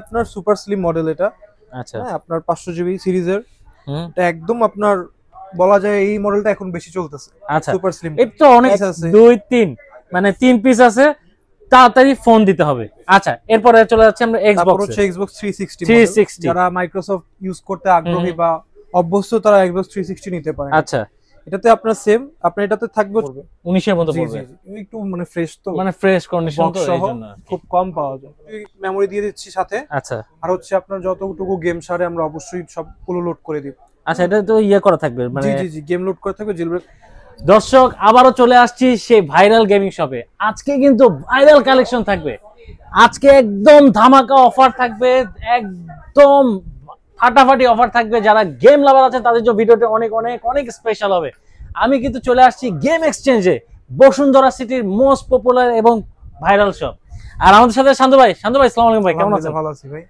আপনার super slim model এটা। আচ্ছা হ্যাঁ, আপনার 500 জিবি সিরিজের। এটা একদম আপনার বলা যায় এই মডেলটা এখন বেশি চলতেছে। আচ্ছা সুপার স্লিম এটা তো অনেক আছে 2 3 মানে 3 পিস আছে, তাড়াতাড়ি ফোন দিতে হবে। আচ্ছা এরপরে চলে যাচ্ছে আমরা তারপর এক্সবক্স হচ্ছে Xbox 360 360 যারা মাইক্রোসফট ইউজ করতে আগ্রহী বা অভ্যস্ত তারা Xbox 360 নিতে পারে। আচ্ছা এটাতে আপনার সেম আপনার এটাতে থাকবে 19 এর মতো পড়বে, একটু মানে ফ্রেশ তো, মানে ফ্রেশ কন্ডিশন তো এইজন্য খুব কম পাওয়া যায়। মেমরি দিয়ে দিচ্ছি সাথে। আচ্ছা আর হচ্ছে আপনার যতটুকু গেম সারে আমরা অবশ্যই সবগুলো লোড করে দিব। আচ্ছা এটা তো করা থাকবে মানে জি গেম লোড করে থাকবে জেলব্রেক। দর্শক আবারও চলে আসছি সেই ভাইরাল গেমিং শপে। আজকে কিন্তু ভাইরাল কালেকশন থাকবে, আজকে একদম ধামাকা অফার থাকবে, একদম ফাটাফাটি অফার থাকবে। যারা গেম লাভার আছে তাদের জন্য ভিডিওটা অনেক অনেক অনেক স্পেশাল হবে। আমি কিন্তু চলে আসছি গেম এক্সচেঞ্জে, বসুন্ধরা সিটির মোস্ট পপুলার এবং ভাইরাল শপ। আর আমাদের সাথে শান্ত ভাই। আসসালামু আলাইকুম ভাই, কেমন আছেন? ভালো আছি ভাই।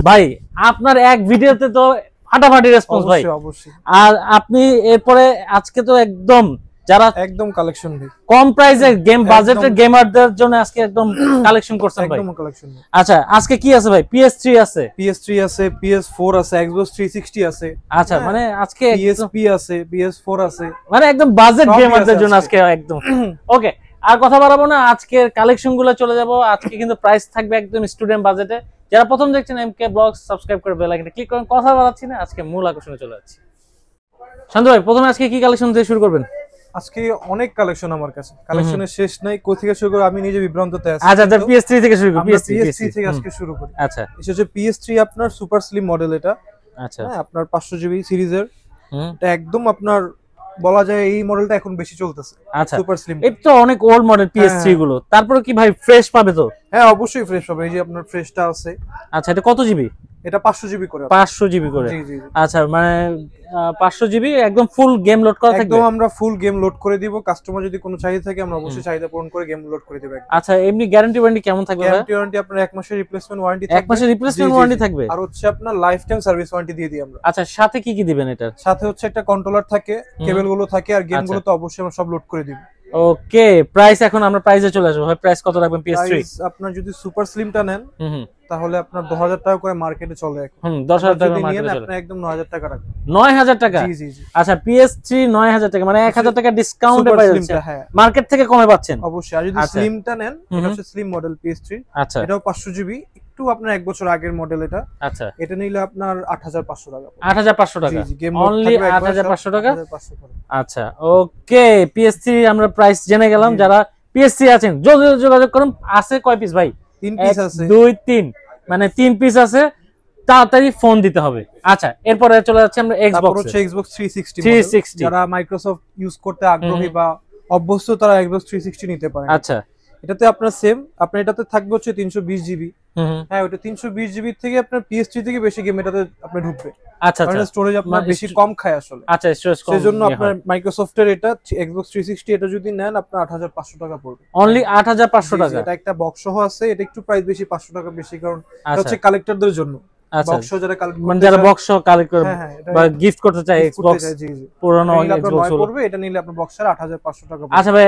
ভাই আপনার এক ভিডিওতে তো ফাটাফাটি রেসপন্স ভাই। অবশ্যই। আর আপনি এরপরে আজকে তো একদম যারা একদম কালেকশন ভাই, কম প্রাইসের গেম বাজেটের গেমারদের জন্য আজকে একদম কালেকশন করছেন ভাই। একদম কালেকশন। আচ্ছা আজকে কি আছে ভাই? PS3 আছে, PS4 আছে, Xbox 360 আছে। আচ্ছা মানে আজকে PSP আছে, PS4 আছে, মানে একদম বাজেট গেমারদের জন্য আজকে একদম ওকে। আর কথা বাড়াবো না, আজকের কালেকশন গুলো চলে যাব। আজকে কিন্তু প্রাইস থাকবে একদম স্টুডেন্ট বাজেটে। যারা প্রথম দেখছেন MK ব্লগস সাবস্ক্রাইব করে বেল আইকনে ক্লিক করেন। কথা বাড়াচ্ছি না, আজকে মূল আকর্ষণে চলে যাচ্ছি। শান্ত ভাই প্রথমে আজকে কি কালেকশন দিয়ে শুরু করবেন? আজকে অনেক কালেকশন আমার কাছে, কালেকশনের শেষ নাই। কোথা থেকে শুরু করে আমি নিজে বিভ্রান্ততে আছি। আচ্ছা PS3 থেকে শুরু করি। PS3 থেকে আজকে শুরু করি। আচ্ছা এটা হচ্ছে PS3 আপনার সুপার স্লিম মডেল এটা। আচ্ছা হ্যাঁ, আপনার 500 জিবি সিরিজের। এটা একদম আপনার বলা যায় এই মডেলটা এখন বেশি চলতেছে। আচ্ছা সুপার স্লিম এটা তো অনেক ওল্ড মডেল PS3 গুলো, তারপরে কি ভাই ফ্রেশ পাবে তো? হ্যাঁ অবশ্যই ফ্রেশ পাবে। এই যে আপনার ফ্রেশটা আছে। আচ্ছা এটা কত জিবি? এটা 500 জিবি করে। 500 জিবি করে। জি আচ্ছা মানে 500 জিবি একদম ফুল গেম লোড করা থাকবে? একদম আমরা ফুল গেম লোড করে দিব। কাস্টমার যদি কোনো চাহিদা থাকে আমরা অবশ্যই চাহিদা পূরণ করে গেম লোড করে দেব। আচ্ছা এমনি গ্যারান্টি ওয়ারেন্টি কেমন থাকবে? গ্যারান্টি ওয়ারেন্টি আপনার 1 মাসের রিপ্লেসমেন্ট ওয়ারেন্টি থাকবে। 1 মাসের রিপ্লেসমেন্ট ওয়ারেন্টি থাকবে। আর হচ্ছে আপনার লাইফ টাইম সার্ভিস ওয়ারেন্টি দিয়ে দিই আমরা। আচ্ছা সাথে কি কি দিবেন এটার সাথে? হচ্ছে একটা কন্ট্রোলার থাকে, কেবল গুলো থাকে, আর গেম গুলো তো অবশ্যই আমরা সব লোড করে দিব। ওকে প্রাইস এখন আমরা প্রাইসে চলে আসবো ভাই। প্রাইস কত রাখবেন PS3? আপনার যদি সুপার স্লিমটা নেন তাহলে আপনার 10000 টাকা করে মার্কেটে চলে এখন। 10000 টাকা মার্কেটে চলে। আপনি একদম 9000 টাকা রাখবেন। 9000 টাকা? জি আচ্ছা PS3 9000 টাকা মানে 1000 টাকা ডিসকাউন্টে পাই যাচ্ছে। মার্কেট থেকে কমে পাচ্ছেন অবশ্যই। আর যদি স্লিমটা নেন, এটা হচ্ছে স্লিম মডেল PS3। আচ্ছা এটাও 500 জিবি, একটু আপনার 1 বছর আগের মডেল এটা। আচ্ছা এটা নিলে আপনার 8500 টাকা। 8500 টাকা অনলি 8500 টাকা। আচ্ছা ওকে PS3 আমরা প্রাইস জেনে গেলাম। যারা PS3 আছেন যোগাযোগ করুন। আছে কয় পিস ভাই? 3 পিস আছে। 2 3 মানে 3 পিস আছে, তাড়াতাড়ি ফোন দিতে হবে। আচ্ছা এরপরে চলে যাচ্ছে আমরা তারপর হচ্ছে Xbox 360 যারা মাইক্রোসফট ইউজ করতে আগ্রহী বা অভ্যস্ত তারা Xbox 360 নিতে পারে। আচ্ছা এটাতে আপনার সেম আপনার এটাতে থাকবে হচ্ছে 320 জিবি। হ্যাঁ ওটা 320 জিবি থেকে আপনার PS3 থেকে বেশি গেম এটাতে আপনি ঢুকবে। আচ্ছা কারণ স্টোরেজ আপনার বেশি কম খায় আসলে। আচ্ছা স্টোরেজ কম, সেজন্য আপনার মাইক্রোসফটের এটা Xbox 360 এটা যদি নেন আপনার 8500 টাকা পড়বে। অনলি 8500 টাকা। এটা একটা বক্স সহ আছে। এটা একটু প্রাইস বেশি, 500 টাকা বেশি, কারণ এটা হচ্ছে কালেক্টরদের জন্য। বক্স যারা কালেক্ট মানে যারা বক্স কালেক্ট করে বা গিফট করতে চায় Xbox পুরনো Xbox পড়বে। এটা নিলে আপনার বক্সের 8500 টাকা পড়বে। আচ্ছা ভাই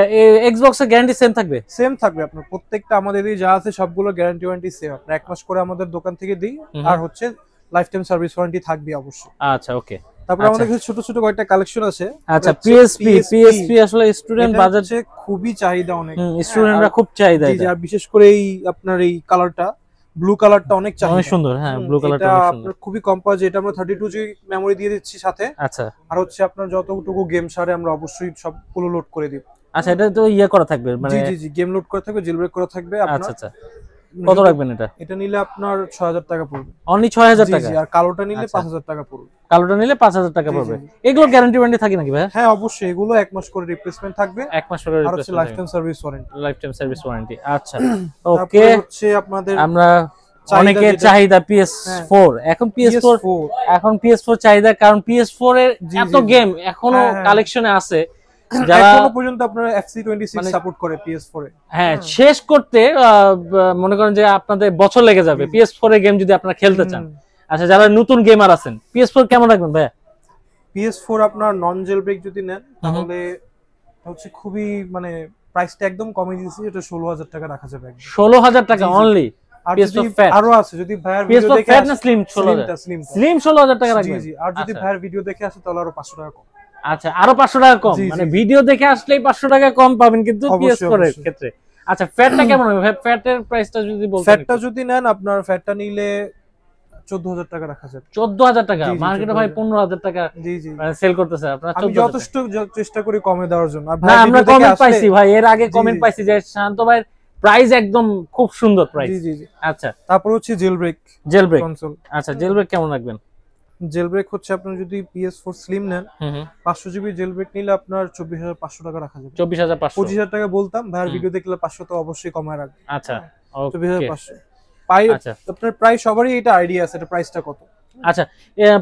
Xbox এর গ্যারান্টি সেম থাকবে? সেম থাকবে। আপনার প্রত্যেকটা আমাদের এই যা আছে সবগুলো গ্যারান্টি ওয়ারেন্টি সেম। আপনি 1 মাস করে আমাদের দোকান থেকে দিই। আর হচ্ছে লাইফ টাইম সার্ভিস ওয়ারেন্টি থাকবে অবশ্যই। আচ্ছা ওকে। তারপর আমাদের কাছে ছোট ছোট কয়েকটা কালেকশন আছে। আচ্ছা PSP আসলে স্টুডেন্ট বাজেটে খুবই চাহিদা অনেক। স্টুডেন্টরা খুব চাহিদা এটা। আর বিশেষ করে এই আপনার এই কালারটা, ব্লু কালারটা অনেক চাহিদা। অনেক সুন্দর। হ্যাঁ ব্লু কালারটা অনেক সুন্দর। আপনার খুবই কম পাওয়া যায়। এটা আমরা 32 জিবি মেমরি দিয়ে দিচ্ছি সাথে। আচ্ছা আর হচ্ছে আপনার যতটুকু গেম সারে আমরা অবশ্যই সবগুলো লোড করে দিব। আচ্ছা এটা তো করা থাকবে মানে? জি গেম লোড করা থাকবে, জেলব্রেক করা থাকবে আপনার। আচ্ছা কত রাখবেন এটা? এটা নিলে আপনার 6000 টাকা পড়বে। অনলি 6000 টাকা? জি। আর কালোটা নিলে 5000 টাকা পড়বে। কালোটা নিলে 5000 টাকা পড়বে। এগুলো গ্যারান্টি ওয়ারেন্টি থাকে নাকি ভাই? হ্যাঁ অবশ্যই। এগুলো 1 মাস করে রিপ্লেসমেন্ট থাকবে। 1 মাস করে রিপ্লেসমেন্ট। আর হচ্ছে life time service warranty. Life time service warranty. আচ্ছা ওকে। হচ্ছে আপনাদের আমরা অনেকের চাহিদা PS4। এখন PS4 চাহিদা, কারণ PS4 এর এত গেম এখনো কালেকশনে আছে। যারা এখনো পর্যন্ত আপনারা FC26 সাপোর্ট করে PS4 এ। হ্যাঁ শেষ করতে মনে করেন যে আপনাদের বছর লেগে যাবে PS4 এর গেম যদি আপনারা খেলতে চান। আচ্ছা যারা নতুন গেমার আছেন PS4 কেমন রাখবেন ভাই? PS4 আপনার নন জেল ব্রেক যদি নেন তাহলে হচ্ছে খুবই মানে প্রাইসটা একদম কমে দিয়েছি। এটা 16000 টাকা রাখা যাবে। 16000 টাকা অনলি? আর PS4 যদি fat আরো আছে, যদি ভাইয়ার ভিডিও PS4 দেখে ফ্যাট আসে, না স্লিম 16000 স্লিম স্লিম 16000 টাকা জি রাখবেন জি, আর যদি আচ্ছা। ভাইয়ার ভিডিও দেখে আসে তাহলে আরো 500 টাকা কম। আচ্ছা আরো 500 টাকা কম, জি, মানে জি, জি। ভিডিও দেখে আসলেই 500 টাকা কম পাবেন কিন্তু অবশ্যই, PS4 এর অবশ্যই। ক্ষেত্রে। আচ্ছা ফ্যাটটা কেমন হবে? ফ্যাটের প্রাইসটা যদি বলতেন ফ্যাটটা একটু। যদি নেন, আপনার ফ্যাটটা নিলে 14000 টাকা রাখা যাবে। 14000 টাকা, জি, জি, মার্কেটে ভাই 14000 15000 টাকা জি জি। সেল করতেছে, আপনারা আমি 14000 যথেষ্ট চেষ্টা করি কমে দেওয়ার জন্য। আর না ভাইয়ার আমরা ভিডিও দেখে কমেন্ট আসলে পাইছি ভাই, এর আগে জি, কমেন্ট জি। পাইছি যে শান্ত ভাইয়ের প্রাইস একদম খুব সুন্দর প্রাইস। জি জি জি। আচ্ছা তারপর হচ্ছে jailbreak jailbreak, console. আচ্ছা জেল ব্রেক কেমন রাখবেন? জেল ব্রেক হচ্ছে আপনার যদি PS4 স্লিম নেন, হুম 500 জিবি জেল ব্রেক নিলে আপনার 24500 টাকা রাখা যাবে। 24500। 25000 টাকা বলতাম, ভাইয়ার হুম। ভিডিও দেখলে 500 তো অবশ্যই কমায় রাখবে। আচ্ছা ওকে 24500 পাই। আচ্ছা আপনার প্রায় সবারই এটা আইডিয়া আছে এটা প্রাইসটা কত। আচ্ছা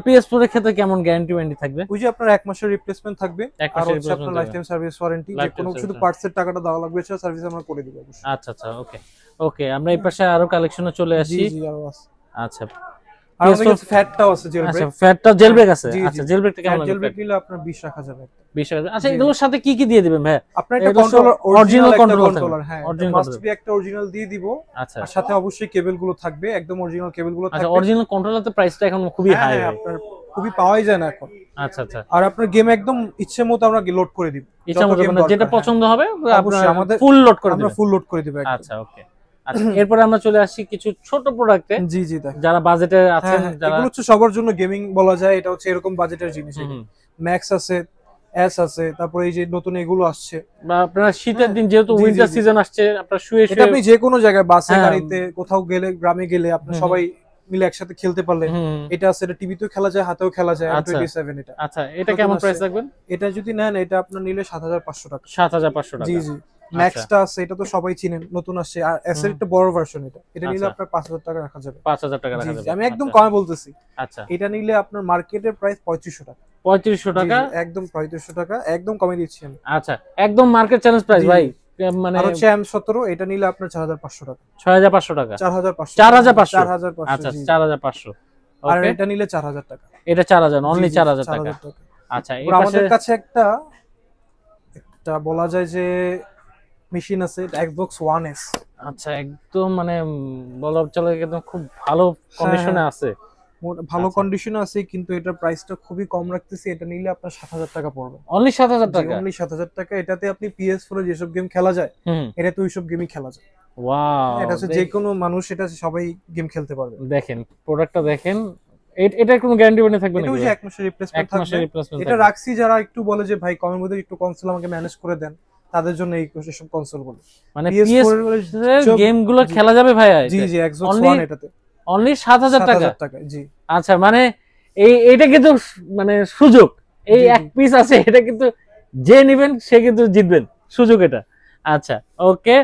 PS4 এর ক্ষেত্রে কেমন গ্যারান্টি ওয়ারেন্টি থাকবে? ওই যে আপনার 1 মাসের রিপ্লেসমেন্ট থাকবে, এক আর মাসের হচ্ছে আপনার replacement লাইফ থাকবে। টাইম সার্ভিস ওয়ারেন্টি, যে Lifetime কোনো service শুধু warranty। পার্টসের টাকাটা দেওয়া লাগবে, সেটা সার্ভিস আমরা করে দিব অবশ্যই। আচ্ছা আচ্ছা ওকে ওকে, আমরা এই পাশে আরো কালেকশনে চলে জি আসি। জি, আরো আছে। আচ্ছা আর আমাদের কাছে ফ্যাটটাও আছে জেল আচ্ছা ব্রেক। ফ্যাটটা জেল ব্রেক আছে, জি, জি। আচ্ছা জেল ব্রেকটা কেমন জেল লাগবে? ব্রেক নিলে আপনার 20 রাখা যাবে। 20 টাকা। আচ্ছা জি, জি। এগুলোর সাথে কি কি দিয়ে দিবেন ভাই? আপনার একটা এগুলো controller, original original controller controller, থাকবে। হ্যাঁ Original মাস্ট controller। বি একটা অরিজিনাল দিয়ে দিব। আচ্ছা আর সাথে অবশ্যই কেবল গুলো থাকবে, একদম অরিজিনাল কেবল গুলো আচ্ছা থাকবে। অরিজিনাল কন্ট্রোলার তো প্রাইসটা এখন খুবই হ্যাঁ, হাই হ্যাঁ, ভাই। আপনার খুবই পাওয়াই যায় না এখন। আচ্ছা আচ্ছা আর আপনার গেম একদম ইচ্ছে মতো আমরা লোড করে দিব, ইচ্ছা যত মতো গেম মানে যেটা দরকার, পছন্দ হবে হ্যাঁ। আপনারা অবশ্যই আমাদের ফুল লোড করে আমরা দিবেন। ফুল লোড করে দিব একদম। আচ্ছা ওকে আচ্ছা এরপরে আমরা চলে আসি কিছু ছোট প্রোডাক্টে, জি জি, দেখ যারা বাজেটে আছেন, হ্যাঁ, যারা এগুলো হচ্ছে সবার জন্য গেমিং বলা যায়, এটা হচ্ছে এরকম বাজেটের জিনিস। হুম, হুম। ম্যাক্স আছে, এস আছে, তারপরে এই যে নতুন এগুলো আসছে। বা আপনারা শীতের দিন যেহেতু জি, জি, উইন্টার জি। সিজন আসছে, আপনারা শুয়ে এটা শুয়ে আপনি যে কোনো জায়গায়, বাসে, হ্যাঁ। গাড়িতে, কোথাও গেলে, গ্রামে গেলে আপনার হুম, সবাই মিলে একসাথে খেলতে পারলে। হুম, এটা আছে, এটা টিভিতেও খেলা যায়, হাতেও খেলা যায়। আচ্ছা। M27 এটা। আচ্ছা এটা নতুন কেমন আসছে। প্রাইস রাখবেন? এটা যদি নেন, এটা আপনার নিলে 7500 টাকা। 7500 টাকা। জি জি। ম্যাক্সটা আছে, এটা তো সবাই চিনেন, নতুন আসছে। আর এস এর একটা বড় ভার্সন, এটা নিলে আচ্ছা। আপনার 5000 টাকা রাখা যাবে। 5000 টাকা জি, রাখা জি, যাবে। আমি একদম আচ্ছা। কমে বলতেছি। আচ্ছা এটা নিলে আপনার মার্কেটের প্রাইস 3500 টাকা। 3500 জি, টাকা। জি, একদম 3500 টাকা, একদম কমে দিচ্ছি আমি। আচ্ছা একদম মার্কেট চ্যালেঞ্জ প্রাইস জি, ভাই, জি। মানে আর হচ্ছে M17, এটা নিলে আপনার 4500 টাকা। 6500 টাকা। 4500 4500 4500 আচ্ছা জি, জি। 4500 আর ওকে। এটা নিলে 4000 টাকা। এটা 4000, অনলি জি, জি, 4000 টাকা। 4000 টাকা। আচ্ছা এই তারপর পাশে আমাদের কাছে একটা একটা বলা যায় যে মেশিন আছে, Xbox One S। আচ্ছা একদম মানে বলা চলে একদম খুব ভালো কন্ডিশনে হ্যাঁ। আছে। ভালো আচ্ছা। কন্ডিশনে আছে, কিন্তু এটার প্রাইসটা খুবই কম রাখতেছি। এটা নিলে আপনার 7000 টাকা পড়বে। অনলি 7000 টাকা। অনলি 7000 টাকা। এটাতে আপনি PS4 এ যেসব গেম খেলা যায়, হুম এটাতে ওইসব গেমই খেলা যায়। ওয়াও এটা হচ্ছে যে কোনো মানুষ, এটা সবাই গেম খেলতে পারবে। দেখেন প্রোডাক্টটা দেখেন, এটার কোনো গ্যারান্টি ওয়ারেন্টি থাকবে এটা নাকি ওই যে ভাই? 1 মাসের রিপ্লেসমেন্ট এক মাসের থাকবে। রিপ্লেসমেন্ট এটা রাখছি যারা একটু বলে যে ভাই কমের মধ্যে একটু কনসোল আমাকে ম্যানেজ করে দেন, তাদের জন্য এই সব কনসোল গুলো। মানে PS4 এর সব- গেমগুলো জি। খেলা যাবে ভাই? জি জি, Xbox Only One এটাতে অনলি 7000 টাকা। 7000 টাকা। জি আচ্ছা মানে এইটা কিন্তু মানে সুযোগ, এই জি, জি। এক পিস আছে, এটা কিন্তু যে নিবেন সে কিন্তু জিতবেন, সুযোগ এটা। আচ্ছা ওকে।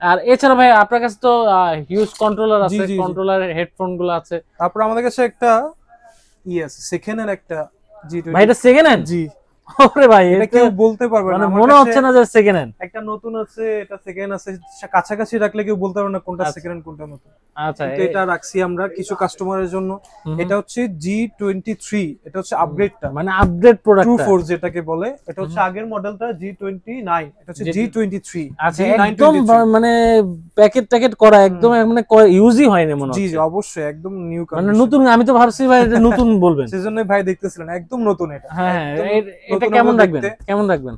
আর এছাড়া ভাই আপনার কাছে তো হিউজ কন্ট্রোলার জি, আছে, জি, জি। কন্ট্রোলার হেডফোন গুলো আছে। তারপর আমাদের কাছে একটা আছে, সেকেন্ড এর একটা G20। ভাই এটা সেকেন্ড হ্যান্ড? জি, ওরে ভাই এটা এটা কেউ বলতে পারবে না। মানে আমার মনে কাছে হচ্ছে না যে সেকেন্ড হ্যান্ড। একটা নতুন আছে, এটা সেকেন্ড আছে, কাছাকাছি রাখলে কেউ বলতে পারবে না কোনটা আচ্ছা। সেকেন্ড কোনটা নতুন। আচ্ছা কিন্তু এটা রাখছি আমরা কিছু কাস্টমারের জন্য। হুম। এটা হচ্ছে G23, এটা হচ্ছে আপগ্রেডটা, মানে আপডেট প্রোডাক্ট। 24 যেটাকে বলে। এটা হচ্ছে আগের মডেলটা G29, এটা হচ্ছে G23। আচ্ছা একদম G923 মানে প্যাকেট করা, একদম মানে ইউজই হয়নি মনে জি হচ্ছে। জি, অবশ্যই একদম নিউ মানে কন্ডিশন। নতুন, আমি তো ভাবছি ভাই এটা নতুন বলবেন। সেজন্য ভাই দেখতেছিলেন একদম নতুন এটা। হ্যাঁ একদম এটা নতুন কেমন হবে রাখবেন? দেখতে। কেমন রাখবেন?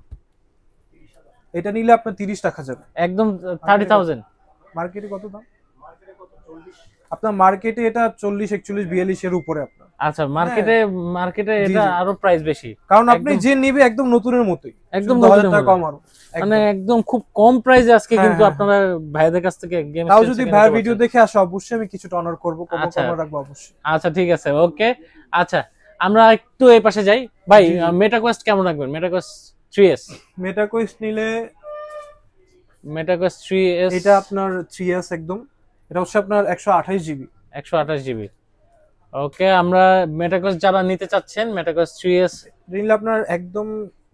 এটা নিলে আপনার 30 টাকা যাবে। একদম 30000। মার্কেটে কত দাম? আপনার মার্কেটে এটা 40, 41, 42 এর উপরে আপনার। আচ্ছা মার্কেটে জি, এটা জি। আরো প্রাইস বেশি, কারণ আপনি একদম- যে নিবে একদম নতুনের মতোই, একদম 1000 নতুনের টাকা মতো। কম আরো। মানে একদম। একদম খুব কম প্রাইসে আজকে হ্যাঁ, কিন্তু হ্যাঁ, আপনারা ভাইদের কাছ থেকে গেম তাও যদি ভাইয়ের ভিডিও দেখে আসো, অবশ্যই আমি কিছুটা অনার করবো, আচ্ছা। কম রাখবো অবশ্যই। আচ্ছা ঠিক আছে ওকে। আচ্ছা আমরা একটু এই পাশে যাই ভাই। জি, জি। মেটাকোয়েস্ট কেমন রাখবেন? মেটাকোয়েস্ট 3s। মেটাকোয়েস্ট নিলে মেটাকোয়েস্ট 3s এটা আপনার 3S একদম। এটা হচ্ছে আপনার 128 জিবি। 128 জিবি। ওকে আমরা মেটাকোয়েস্ট যারা নিতে চাচ্ছেন, মেটাকোয়েস্ট 3s নিলে আপনার একদম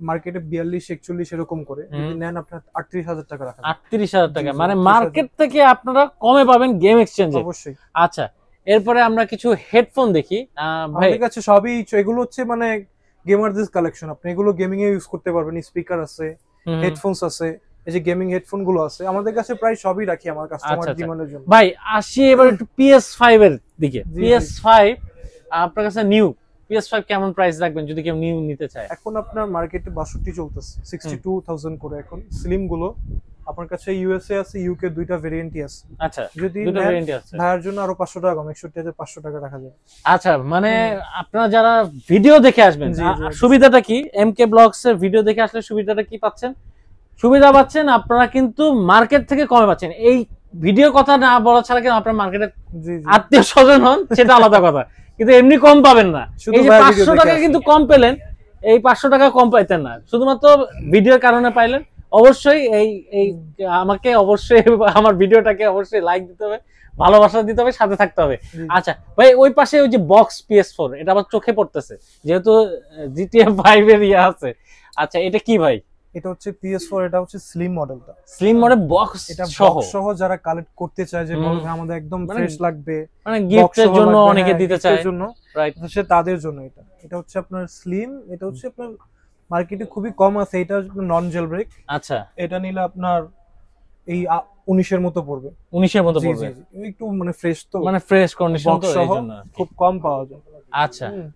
মার্কেটে 42, 41 এরকম করে, যদি নেন আপনার 38000 টাকা রাখা যাবে। 38000 টাকা, জি, জি, মানে 38,000 মার্কেট থেকে আপনারা কমে পাবেন গেম এক্সচেঞ্জে। অবশ্যই। আচ্ছা এরপরে আমরা কিছু হেডফোন দেখি ভাই। আমাদের কাছে সবই এগুলো হচ্ছে মানে গেমারদের কালেকশন। আপনি এগুলো গেমিং এ ইউজ করতে পারবেন। স্পিকার আছে, হেডফোনস আছে, এই যে গেমিং হেডফোন গুলো আছে আমাদের কাছে প্রায় সবই রাখি আমার কাস্টমার আচ্ছা, ডিমান্ডের জন্য। ভাই আসি এবার একটু PS5 এর দিকে। জি, PS5 আপনার কাছে নিউ PS5 কেমন প্রাইস রাখবেন যদি কেউ নিউ নিতে চায়? এখন আপনার মার্কেটে 62 চলতেছে, 62,000 করে এখন স্লিম গুলো। আপনার কাছে ইউএসএ আছে, ইউকে দুইটা ভেরিয়েন্টই আছে। আচ্ছা, যদি দুটো নেন, ভেরিয়েন্ট আছে। ভাইয়ের জন্য আরো 500 টাকা কম, 61,500 টাকা রাখা যাবে। আচ্ছা, মানে আপনারা যারা ভিডিও দেখে আসবেন, জি, জি, সুবিধাটা কি? এমকে ব্লগস এর ভিডিও দেখে আসলে সুবিধাটা কি পাচ্ছেন? সুবিধা পাচ্ছেন আপনারা কিন্তু মার্কেট থেকে কমে পাচ্ছেন। এই ভিডিও কথা না বলা ছাড়া কিন্তু আপনার মার্কেটে জি জি আত্মীয় স্বজন হন সেটা আলাদা কথা, কিন্তু এমনি কম পাবেন না। শুধু এই যে ভাইয়ের ভিডিও 500 দেখে টাকা আসেন। কিন্তু কম পেলেন, এই 500 টাকা কম পাইতেন না শুধুমাত্র ভিডিওর কারণে পাইলেন। অবশ্যই এই আমাকে অবশ্যই আমার ভিডিওটাকে অবশ্যই লাইক দিতে হবে, ভালোবাসা দিতে হবে, সাথে থাকতে হবে। আচ্ছা ভাই, ওই পাশে ওই যে বক্স PS4, এটা আমার চোখে পড়তেছে যেহেতু GTA 5 এর ইয়ে আছে। আচ্ছা, এটা কি ভাই? এটা হচ্ছে PS4, এটা হচ্ছে স্লিম মডেলটা। স্লিম মডেল বক্স এটা সহ, বক্স সহ যারা কালেক্ট করতে চায় যে বলে ভাই আমাদের একদম মানে ফ্রেশ লাগবে, মানে গিফটের সহ জন্য লাগবে, অনেকে হ্যাঁ, দিতে গিফটের চায়, জন্য, রাইট? সে তাদের জন্য এটা। এটা হচ্ছে আপনার স্লিম, এটা হচ্ছে আপনার মার্কেটে খুবই কম আছে। এটা নন জেল ব্রেক। আচ্ছা, এটা নিলে আপনার এই 19 এর মতো পড়বে। 19 এর মতো জি, পড়বে, জি, জি। একটু মানে ফ্রেশ তো, মানে ফ্রেশ কন্ডিশন তো, বক্স সহ এইজন্য খুব কম পাওয়া যায়। আচ্ছা হুম।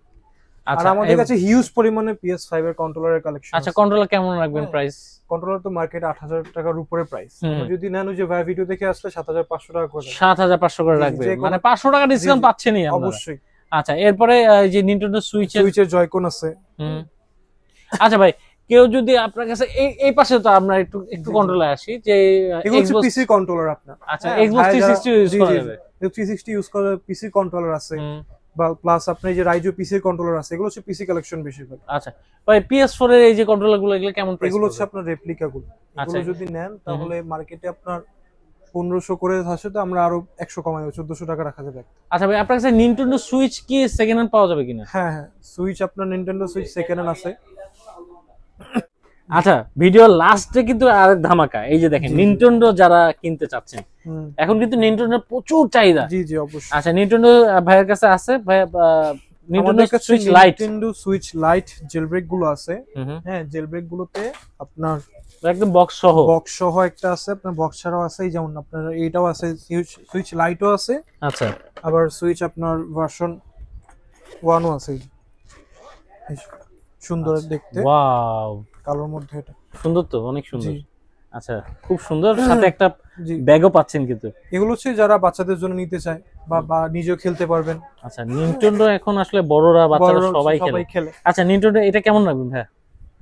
আর আচ্ছা, আমাদের কাছে হিউজ পরিমাণে PS5 এর কন্ট্রোলারের কালেকশন আচ্ছা, আছে। কন্ট্রোলার কেমন রাখবেন হ্যাঁ। প্রাইস? কন্ট্রোলার তো মার্কেটে 8,000 টাকার উপরে প্রাইস। যদি নেন ওই যে ভাই ভিডিও দেখে আসলে 7,500 টাকা করে। 7,500 করে জি, জি, রাখবে, যে কোনো- মানে 500 টাকা ডিসকাউন্ট জি, জি, পাচ্ছেনই আপনারা। অবশ্যই। আচ্ছা, এরপরে এই যে নিনটেন্ডো সুইচের, সুইচের জয়কন আছে। আচ্ছা ভাই, কেউ যদি আপনার কাছে এই পাশে তো আমরা একটু জি, জি। কন্ট্রোলে আসি যে এগুলো হচ্ছে Xbox, পিসি কন্ট্রোলার আপনার। আচ্ছা, হ্যাঁ, Xbox ভাই 360 ইউজ জি, করা জি, যাবে। জি। 360 ইউজ করে পিসি কন্ট্রোলার আছে, বা প্লাস আপনি যে রাইজো পিসি কন্ট্রোলার আছে, এগুলো হচ্ছে পিসি কালেকশন বেশিরভাগ। আচ্ছা ভাই, PS4 এর এই যে কন্ট্রোলার গুলো, এগুলো কেমন প্রাইস? এগুলো হচ্ছে আপনার রেপ্লিকা গুলো। আচ্ছা। এগুলো যদি নেন তাহলে মার্কেটে আপনার 1500 করে আছে, তো আমরা আরো 100 কমাই 1400 টাকা রাখা যাবে। আচ্ছা ভাই, আপনার কাছে নিনটেন্ডো সুইচ কি সেকেন্ড হ্যান্ড পাওয়া যাবে কিনা? হ্যাঁ হ্যাঁ, সুইচ আপনার নিনটেন্ডো সুইচ সেকেন্ড হ্যান্ড আছে। আচ্ছা, ভিডিও লাস্টে কিন্তু আরেক ধামাকা, এই যে দেখেন নিনটেন্ডো যারা কিনতে চাচ্ছেন, এখন কিন্তু নিনটেন্ডোর প্রচুর চাহিদা। জি জি অবশ্যই। আচ্ছা, নিনটেন্ডো ভাইয়ের কাছে আছে ভাই, নিনটেন্ডো আমাদের কাছে switch light, Nintendo switch light jailbreak গুলো আছে। হ্যাঁ, জেলব্রেক গুলোতে আপনার একদম বক্স সহ, বক্স সহ একটা আছে, আপনার বক্স ছাড়াও আছে। এই যেমন আপনার এইটাও আছে, সুইচ লাইটও আছে। আচ্ছা, আবার সুইচ আপনার ভার্সন 1ও আছে। এই যে, সুন্দর দেখতে, ওয়াও, কালোর মধ্যে এটা সুন্দর তো, অনেক সুন্দর। জি। আচ্ছা, খুব সুন্দর, সাথে একটা জি, ব্যাগও পাচ্ছেন কিন্তু। এগুলো হচ্ছে যারা বাচ্চাদের জন্য নিতে চায় বা নিজেও খেলতে পারবেন। আচ্ছা, নিনটেন্ডো এখন আসলে বড়রা বাচ্চারা বড়রা সবাই সবাই খেলে। আচ্ছা, নিনটেন্ডো এটা কেমন রাখবেন ভাই?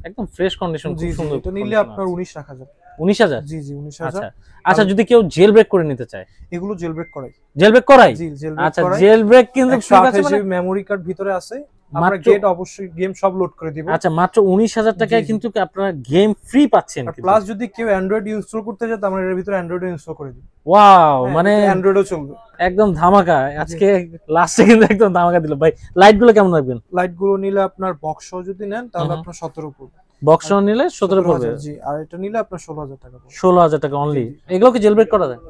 একদম ফ্রেশ কন্ডিশন, জি খুব জি, সুন্দর। এটা নিলে আপনার 19 রাখা যাবে। 19,000? জি জি, 19,000। আচ্ছা আচ্ছা, যদি কেউ জেল ব্রেক করে নিতে চায়, এগুলো জেলব্রেক করাই। জেল ব্রেক করাই? জি, জেলব্রেক আচ্ছা, করাই। জেল ব্রেক কিন্তু free পাচ্ছে 128 মানে? জিবি মেমোরি কার্ড ভিতরে আছে। আমরা মাত্র- গেট অবশ্যই গেম সব লোড করে দিব। আচ্ছা, মাত্র 19,000 টাকায় জি, জি। কিন্তু আপনারা গেম ফ্রি পাচ্ছেন। আর প্লাস যদি কেউ অ্যান্ড্রয়েড ইনস্টল করতে চায়, তো আমরা এর ভিতরে অ্যান্ড্রয়েড ইনস্টল করে দিব। ওয়াও, মানে অ্যান্ড্রয়েডও চলবে। একদম ধামাকা আজকে লাস্টে কিন্তু একদম ধামাকা দিল ভাই। লাইট গুলো কেমন রাখবেন? লাইট গুলো নিলে আপনার বক্স সহ যদি নেন তাহলে আপনার 17 পড়বে। বক্স নিলে 17 পড়বে। 17,000, জি। আর এটা নিলে আপনার 16,000 টাকা পড়বে। 16,000 টাকা অনলি। এগুলো কি জেল ব্রেক করা যায়?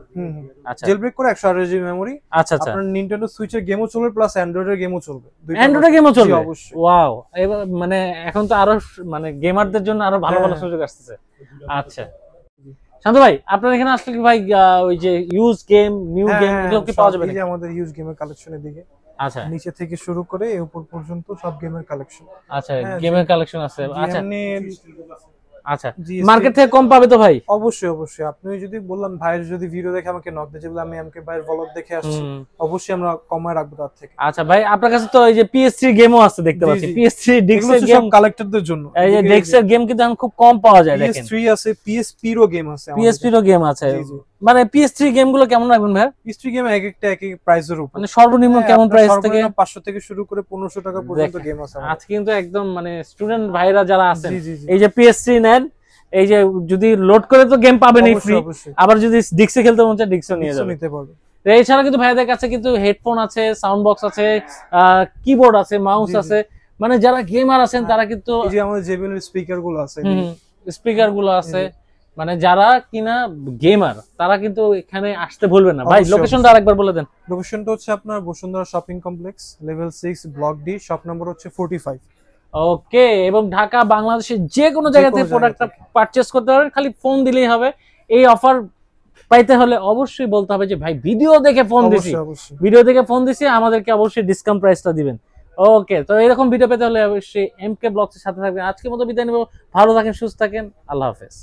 আচ্ছা, জেলব্রেক করে 128 জিবি মেমোরি। আচ্ছা আচ্ছা, আপনার নিনটেন্ডো সুইচের গেমও চলবে, প্লাস অ্যান্ড্রয়েডের গেমও চলবে। অ্যান্ড্রয়েড গেমও জি, চলবে? অবশ্যই। ওয়াও, এবার মানে এখন তো আরো মানে গেমারদের জন্য আরো ভালো ভালো হ্যাঁ। সুযোগ আসছে। আচ্ছা শান্ত ভাই, আপনার এখানে আসলে কি ভাই ওই যে ইউজ গেম, নিউ হ্যাঁ, গেম, হ্যাঁ, এগুলো কি সব পাওয়া যাবে এই যে নাকি? আমাদের হিউজ গেমের কালেকশনের দিকে আচ্ছা নিচে থেকে শুরু করে এই উপর পর্যন্ত সব গেমের কালেকশন। আচ্ছা, হ্যাঁ, গেমের কালেকশন আছে। আচ্ছা আচ্ছা, জি, মার্কেট থেকে কম পাবে তো ভাই? অবশ্যই অবশ্যই। আপনি যদি বললাম ভাইয়ের যদি ভিডিও দেখে আমাকে নক দিয়েছে বলে আমি এমকে ভাইয়ের ব্লগ দেখে আসছি, অবশ্যই আমরা কমায় রাখবো তার থেকে। আচ্ছা ভাই, আপনার কাছে তো এই যে PS3 গেমও আছে দেখতে জি, পাচ্ছি। জি। PS3 এগুলো ডিক্সের হচ্ছে গেম, সব কালেক্টরদের জন্য। এই যে ডিক্সের গেম কিন্তু এখন খুব কম পাওয়া যায় দেখেন। PS3 আছে, PSP রও গেম আছে আমাদের PSP রও গেম আছে। জি, জি। মানে PS3 গেমগুলো কেমন রাখবেন ভাই? PS3 গেম এক একটা এক এক প্রাইসের উপর। মানে সর্বনিম্ন হ্যাঁ, কেমন আপনার প্রাইস থেকে? সর্বনিম্ন 500 থেকে শুরু করে 1500 টাকা পর্যন্ত গেম আছে আমাদের। আজকে কিন্তু একদম মানে স্টুডেন্ট ভাইরা যারা আছেন, জি, জি, জি। এই যে PS3 নেন, এই যে যদি লোড করে তো গেম পাবেনই অবশ্যই, ফ্রি, অবশ্যই। আবার যদি ডিক্সে খেলতে মন চায় ডিক্সও নিয়ে কিছু যাবেন। নিতে পারবে। তো এছাড়া কিন্তু ভাইদের কাছে কিন্তু হেডফোন আছে, সাউন্ড বক্স আছে, কিবোর্ড আছে, মাউস জি, জি। আছে। মানে যারা গেমার আছেন তারা কিন্তু এই যে আমাদের JBL এর স্পিকার গুলো আছে। স্পিকার গুলো আছে। মানে যারা কিনা গেমার তারা কিন্তু এখানে আসতে ভুলবেন না ভাই। অবশ্যই, লোকেশনটা আরেকবার বলে দেন। লোকেশনটা হচ্ছে আপনার Bashundhara shopping complex, level 6, block D, shop number হচ্ছে 45। ওকে, এবং ঢাকা বাংলাদেশের যে কোনো জায়গা থেকে প্রোডাক্টটা পারচেজ করতে পারবেন, খালি ফোন দিলেই হবে। এই অফার পাইতে হলে অবশ্যই বলতে হবে যে ভাই ভিডিও দেখে ফোন দিছি, ভিডিও দেখে ফোন দিছি, আমাদেরকে অবশ্যই ডিসকাউন্ট প্রাইসটা দিবেন। ওকে, তো এরকম ভিডিও পেতে হলে অবশ্যই এমকে ব্লগসের সাথে থাকবেন। আজকের মতো বিদায় নেব, ভালো থাকেন, সুস্থ থাকেন, আল্লাহ হাফেজ।